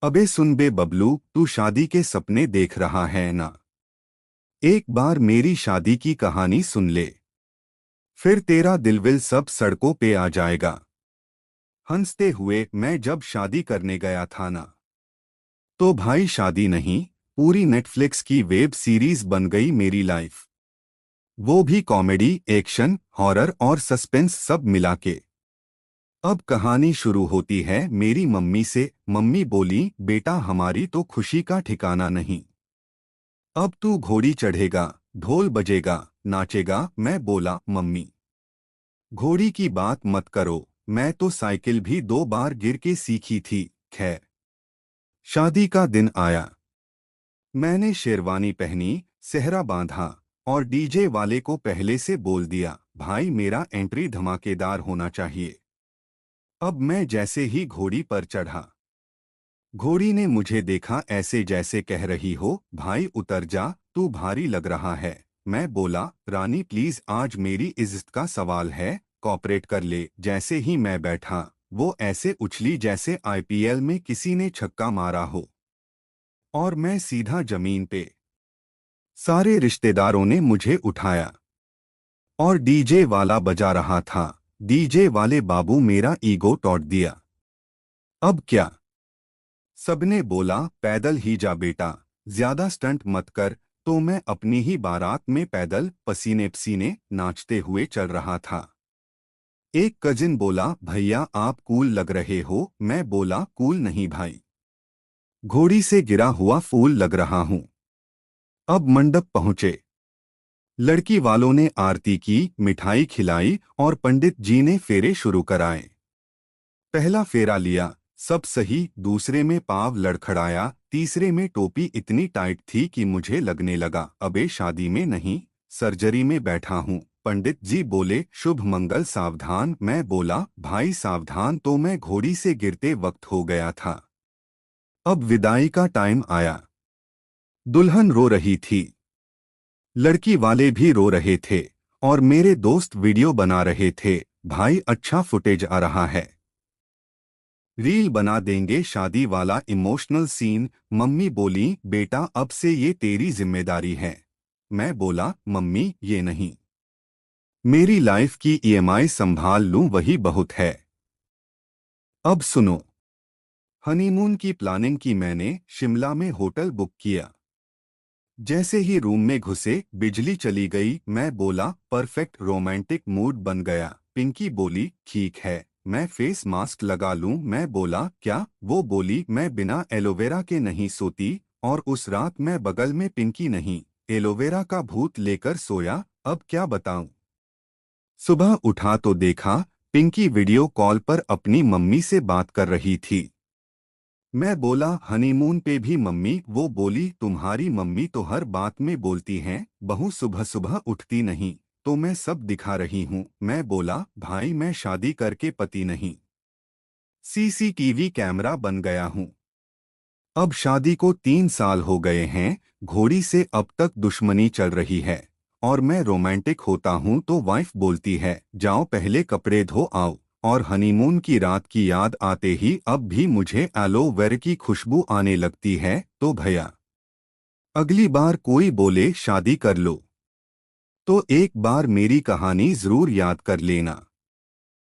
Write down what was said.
अबे सुन बे बबलू, तू शादी के सपने देख रहा है ना। एक बार मेरी शादी की कहानी सुन ले, फिर तेरा दिलविल सब सड़कों पे आ जाएगा। हंसते हुए मैं जब शादी करने गया था ना, तो भाई शादी नहीं, पूरी नेटफ्लिक्स की वेब सीरीज बन गई मेरी लाइफ। वो भी कॉमेडी, एक्शन, हॉरर और सस्पेंस सब मिला के। अब कहानी शुरू होती है मेरी मम्मी से। मम्मी बोली, बेटा हमारी तो खुशी का ठिकाना नहीं। अब तू घोड़ी चढ़ेगा, ढोल बजेगा, नाचेगा। मैं बोला, मम्मी घोड़ी की बात मत करो, मैं तो साइकिल भी 2 बार गिर के सीखी थी। खैर, शादी का दिन आया। मैंने शेरवानी पहनी, सेहरा बांधा और डीजे वाले को पहले से बोल दिया, भाई मेरा एंट्री धमाकेदार होना चाहिए। अब मैं जैसे ही घोड़ी पर चढ़ा, घोड़ी ने मुझे देखा ऐसे जैसे कह रही हो, भाई उतर जा, तू भारी लग रहा है। मैं बोला, रानी प्लीज, आज मेरी इज्जत का सवाल है, कॉपरेट कर ले। जैसे ही मैं बैठा, वो ऐसे उछली जैसे आईपीएल में किसी ने छक्का मारा हो, और मैं सीधा जमीन पे। सारे रिश्तेदारों ने मुझे उठाया और डीजे वाला बजा रहा था। डीजे वाले बाबू मेरा ईगो तोड़ दिया। अब क्या? सबने बोला, पैदल ही जा बेटा, ज्यादा स्टंट मत कर। तो मैं अपनी ही बारात में पैदल पसीने पसीने नाचते हुए चल रहा था। एक कजिन बोला, भैया आप कूल लग रहे हो। मैं बोला, कूल नहीं भाई, घोड़ी से गिरा हुआ फूल लग रहा हूं। अब मंडप पहुंचे। लड़की वालों ने आरती की, मिठाई खिलाई और पंडित जी ने फेरे शुरू कराए। पहला फेरा लिया, सब सही। दूसरे में पाँव लड़खड़ाया। तीसरे में टोपी इतनी टाइट थी कि मुझे लगने लगा, अबे शादी में नहीं, सर्जरी में बैठा हूँ। पंडित जी बोले, शुभ मंगल सावधान। मैं बोला, भाई सावधान तो मैं घोड़ी से गिरते वक्त हो गया था। अब विदाई का टाइम आया। दुल्हन रो रही थी, लड़की वाले भी रो रहे थे, और मेरे दोस्त वीडियो बना रहे थे। भाई अच्छा फुटेज आ रहा है, रील बना देंगे, शादी वाला इमोशनल सीन। मम्मी बोली, बेटा अब से ये तेरी जिम्मेदारी है। मैं बोला, मम्मी ये नहीं, मेरी लाइफ की ईएमआई संभाल लूं वही बहुत है। अब सुनो, हनीमून की प्लानिंग की मैंने। शिमला में होटल बुक किया। जैसे ही रूम में घुसे, बिजली चली गई। मैं बोला, परफेक्ट रोमांटिक मूड बन गया। पिंकी बोली, ठीक है, मैं फेस मास्क लगा लूं। मैं बोला, क्या? वो बोली, मैं बिना एलोवेरा के नहीं सोती, और उस रात मैं बगल में पिंकी नहीं, एलोवेरा का भूत लेकर सोया। अब क्या बताऊं? सुबह उठा तो देखा, पिंकी वीडियो कॉल पर अपनी मम्मी से बात कर रही थी। मैं बोला, हनीमून पे भी मम्मी? वो बोली, तुम्हारी मम्मी तो हर बात में बोलती हैं, बहू सुबह सुबह उठती नहीं, तो मैं सब दिखा रही हूँ। मैं बोला, भाई मैं शादी करके पति नहीं, सीसीटीवी कैमरा बन गया हूँ। अब शादी को 3 साल हो गए हैं। घोड़ी से अब तक दुश्मनी चल रही है, और मैं रोमांटिक होता हूँ तो वाइफ बोलती है, जाओ पहले कपड़े धो आओ। और हनीमून की रात की याद आते ही अब भी मुझे एलोवेरा की खुशबू आने लगती है। तो भैया, अगली बार कोई बोले शादी कर लो, तो एक बार मेरी कहानी जरूर याद कर लेना।